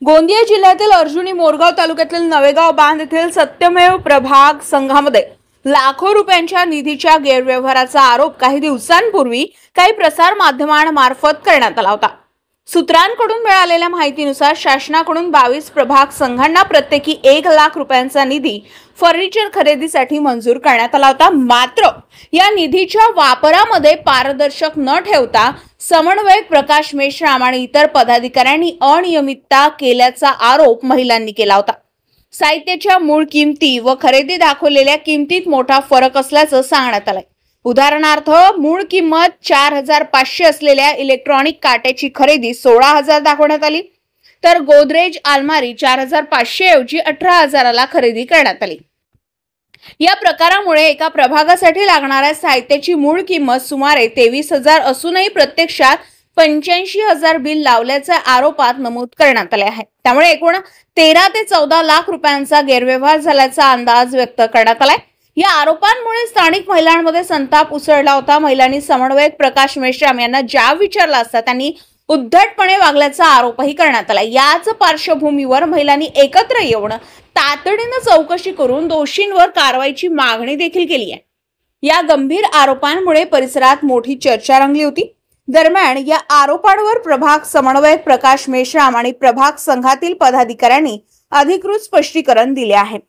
गोंदिया जिल्ह्यातील अर्जुनी मोरगाव तालुक्यातील नवेगाव बांध येथील सत्यमेव प्रभाग संघामध्ये लाखो रुपयांच्या निधीच्या गैरव्यवहाराचा आरोप काही दिवसांपूर्वी काही प्रसार माध्यमांमार्फत करण्यात आला होता। सूत्रांकडून मिळालेल्या माहितीनुसार शासनाकडून 22 प्रभाग संघांना प्रत्येकी 1 लाख रुपयांचा निधी फर्निचर खरेदीसाठी मंजूर करण्यात आला होता। मात्र या निधीच्या वापरामध्ये पारदर्शक न ठेवता समन्वयक प्रकाश मेश्राम आणि इतर पदाधिकाऱ्यांनी अनियमितता केल्याचा आरोप महिलांनी केला होता। साहित्याच्या मूळ किमती व खरेदी दाखवलेल्या किमतीत मोठा फरक असल्याचं सांगण्यात आलंय। उदाहरणार्थ मूळ किंमत 4500 असलेल्या इलेक्ट्रॉनिक काट्याची खरेदी 16000 दाखवण्यात आली, तर गोदरेज अलमारी 4500 ऐवजी 18000ला खरेदी करण्यात आली। या प्रकारामुळे एका प्रभागासाठी लागणाऱ्या साहित्याची मूळ किंमत सुमारे 23000 असूनही प्रत्यक्षात 85000 बिल लावल्याच्या आरोपात नमूद करण्यात आले आहे। त्यामुळे एकूण 13 ते 14 लाख रुपयांचा गैरव्यवहार झाल्याचा अंदाज व्यक्त करण्यात आलाय। या आरोपांमुळे स्थानिक महिलांमध्ये संताप उसळला होता। महिलांनी समन्वयक प्रकाश मेश्राम यांना जाब विचारला असता त्यांनी उद्धटपणे वागल्याचा आरोपही करण्यात आला। याच पार्श्वभूमीवर महिलांनी एकत्र येऊन तातडीने चौकशी करून दोषींवर कारवाईची मागणी देखील केली आहे। या गंभीर आरोपांमुळे परिसरात मोठी चर्चा रंगली होती। दरम्यान या आरोपांवर प्रभाग समन्वयक प्रकाश मेश्राम आणि प्रभाग संघातील पदाधिकाऱ्यांनी अधिकृत स्पष्टीकरण दिले आहे।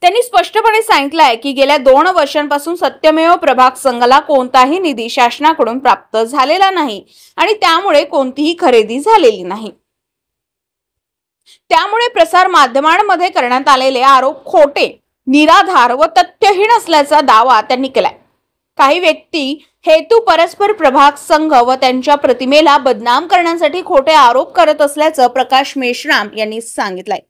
त्यांनी स्पष्टपणे सांगितलं आहे की गेल्या 2 वर्षांपासून सत्यमेव प्रभाग संघाला कोणताही निधी शासनाकडून प्राप्त झालेला नाही आणि त्यामुळे कोणतीही खरेदी झालेली नाही। त्यामुळे प्रसार माध्यमांमध्ये करण्यात आलेले आरोप खोटे, निराधार व तथ्यहीन असल्याचा दावा त्यांनी केलाय। काही व्यक्ती हेतू परस्पर प्रभाग संघ व त्यांच्या प्रतिमेला बदनाम करण्यासाठी खोटे आरोप करत असल्याचं प्रकाश मेश्राम यांनी सांगितलंय।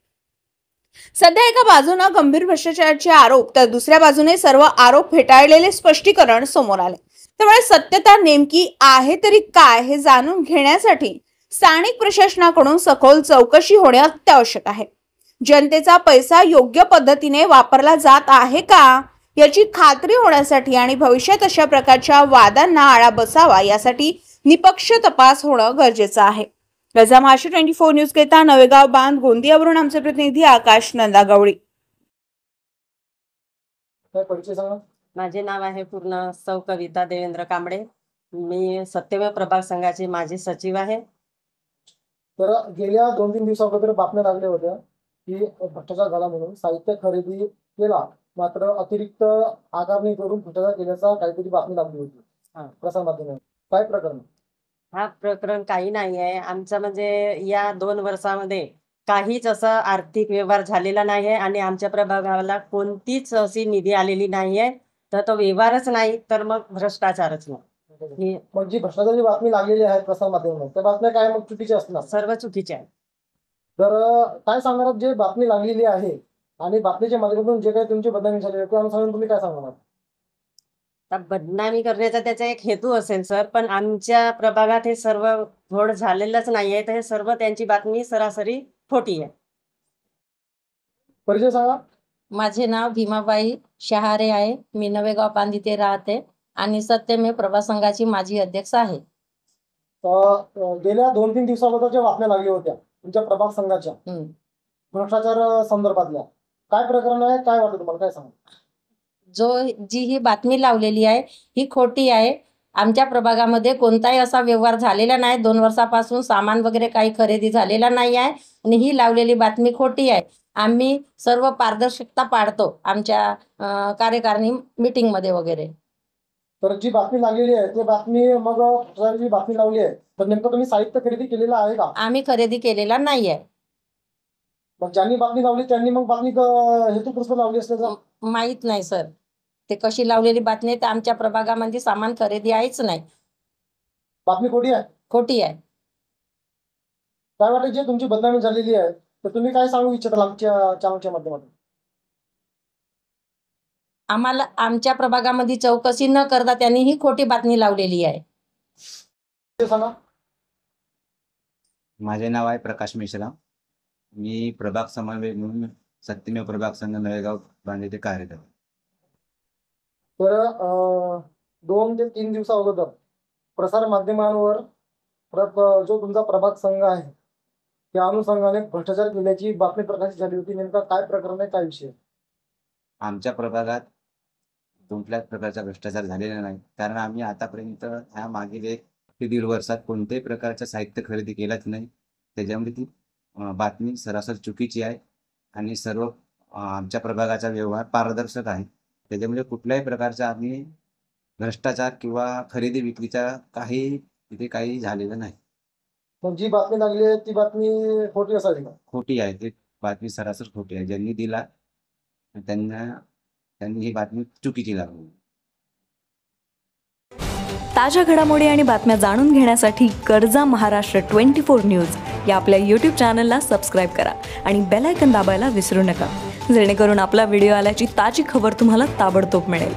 सध्या एका बाजूने गंभीर भ्रष्टाचाराचे आरोप तर दुसऱ्या बाजूने सर्व आरोप फेटाळलेले स्पष्टीकरण समोर आले। त्यामुळे सत्यता नेमकी आहे तरी काय हे जाणून घेण्यासाठी स्थानिक प्रशासनाकडून सखोल चौकशी होणे अत्यावश्यक आहे। जनतेचा पैसा योग्य पद्धतीने वापरला जात आहे का याची खात्री होण्यासाठी आणि भविष्यात अशा प्रकारच्या वादांना आळा बसावा यासाठी निपक्ष तपास होणं गरजेचं आहे। रजा महाराष्ट्र 24 न्यूज करिता नवेगाव बांध गोंदियावरून आमचे प्रतिनिधी आकाश नंदागवळी। माझे नाव आहे पूर्ण सौ कविता देवेंद्र कांबळे। मी सत्यमेव प्रभाग संघाचे माजी सचिव आहे। तर गेल्या 2-3 दिवसाअगोदर बातम्या लागल्या होत्या की भ्रष्टाचार झाला म्हणून साहित्य खरेदी केला, मात्र अतिरिक्त आकारणी करून भ्रष्टाचार केल्याचा काहीतरी बातमी लागली होती प्रसार माध्यमात। काय प्रकरण? हा प्रकरण काही नाही आहे। आमचं म्हणजे या 2 वर्षामध्ये काहीच असा आर्थिक व्यवहार झालेला नाही आहे आणि आमच्या प्रभागाला कोणतीच अशी निधी आलेली नाही आहे। तर तो व्यवहारच नाही तर मग भ्रष्टाचारच नाही। मग जी भ्रष्टाचाराची बातमी लागलेली आहे प्रसार माध्यमात त्या बातम्या काय मग चुकीच्या असणार? सर्व चुकीचे आहे। तर काय सांगणार जे बातमी लागलेली आहे आणि बातमीच्या माध्यमातून जे काही तुमची बदनामी झाली आहे त्या अनुसार तुम्ही काय सांगणार? बदनामी करण्याचा त्याचा एक हेतू असेल सर, पण आमच्या प्रभागात हे सर्व घोड झालेलंच नाहीये। तर हे सर्व त्यांची बातमी सरासरी खोटी आहे। परिचय सांगा। माझे नाव भीमाबाई शहारे आहे। मी नवेगाव बांध इथे राहते आणि सत्यमेव प्रभाग संघाची माजी अध्यक्ष आहे। गेल्या 2-3 दिवसाअगोदरच्या बातम्या लागल्या होत्या तुमच्या प्रभाग संघाच्या भ्रष्टाचार संदर्भातल्या। काय प्रकरण आहे, काय वाटतं तुम्हाला, काय सांगा? जी ही बातमी लावलेली आहे ही खोटी आहे। आमच्या प्रभागामध्ये कोणताही असा व्यवहार झालेला नाही। 2 वर्षापासून सामान वगैरे काही खरेदी झालेला नाही आहे आणि ही लावलेली बातमी खोटी आहे। आम्ही सर्व पारदर्शकता पाळतो आमच्या कार्यकारिणी मीटिंग मध्ये वगैरे। तर जी बातमी लागलेली आहे ती बातमी मग जी बातमी लावली आहे तर नेमकं तुम्ही साहित्य खरेदी केलेलं आहे का? आम्ही खरेदी केलेला नाही आहे। मग ज्यांनी बातमी लावली त्यांनी मग बातमी हेतुपुरस्सर लावली असल्याचं माहित नाही सर, ते कशी लावलेली बातमी आहे। तर आमच्या प्रभागामध्ये सामान खरेदी आहेच नाही। बातमी खोटी आहे? खोटी आहे। काय वाटतं जे तुमची बदनामी झालेली आहे तर तुम्ही काय सांगू इच्छिता आमच्या चॅनलच्या माध्यमातून? आम्हाला आमच्या प्रभागामध्ये चौकशी न करता त्यांनी ही खोटी बातमी लावलेली आहे। सांगा। माझे नाव आहे प्रकाश मेश्राम। मी प्रभाग समन्वयक म्हणून सत्यमेव प्रभाग संघ नवेगाव बांध येथे कार्यरत आहे। तर 2 ते 3 दिवसाअगोदर प्रसार माध्यमांवर जो तुमचा प्रभाग संघ आहे त्या अनुषंगाने भ्रष्टाचार केल्याची बातमी प्रकाशित झाली होती. नेमका काय प्रकरण आहे, काय विषय? आमच्या प्रभागात कुठल्याच प्रकारचा भ्रष्टाचार झालेला नाही, कारण आम्ही आतापर्यंत ह्या मागील 1 ते 1.5 वर्षात कोणत्याही प्रकारचं साहित्य खरेदी केलंच नाही. त्याच्यामुळे ती बातमी सरासर चुकीची आहे आणि सर्व आमच्या प्रभागाचा व्यवहार पारदर्शक आहे. त्याच्यामुळे कुठल्याही प्रकारचा आम्ही भ्रष्टाचार किंवा खरेदी विक्रीचा काही झालेलं नाही. पण जी बातमी लागली आहे ती बातमी खोटी असावी का? खोटी आहे, ती बातमी सरासर खोटी आहे. ज्यांनी दिला त्यांनी ही बातमी चुकीची लागली. ताज्या घडामोडी आणि बातम्या जाणून घेण्यासाठी कर्जा महाराष्ट्र 24 न्यूज या आपल्या यूट्यूब चॅनलला सबस्क्राईब करा आणि बेल आयकॉन दाबायला विसरू नका, जेणेकरून आपला व्हिडिओ आल्याची ताजी खबर तुम्हाला ताबडतोब मिळेल.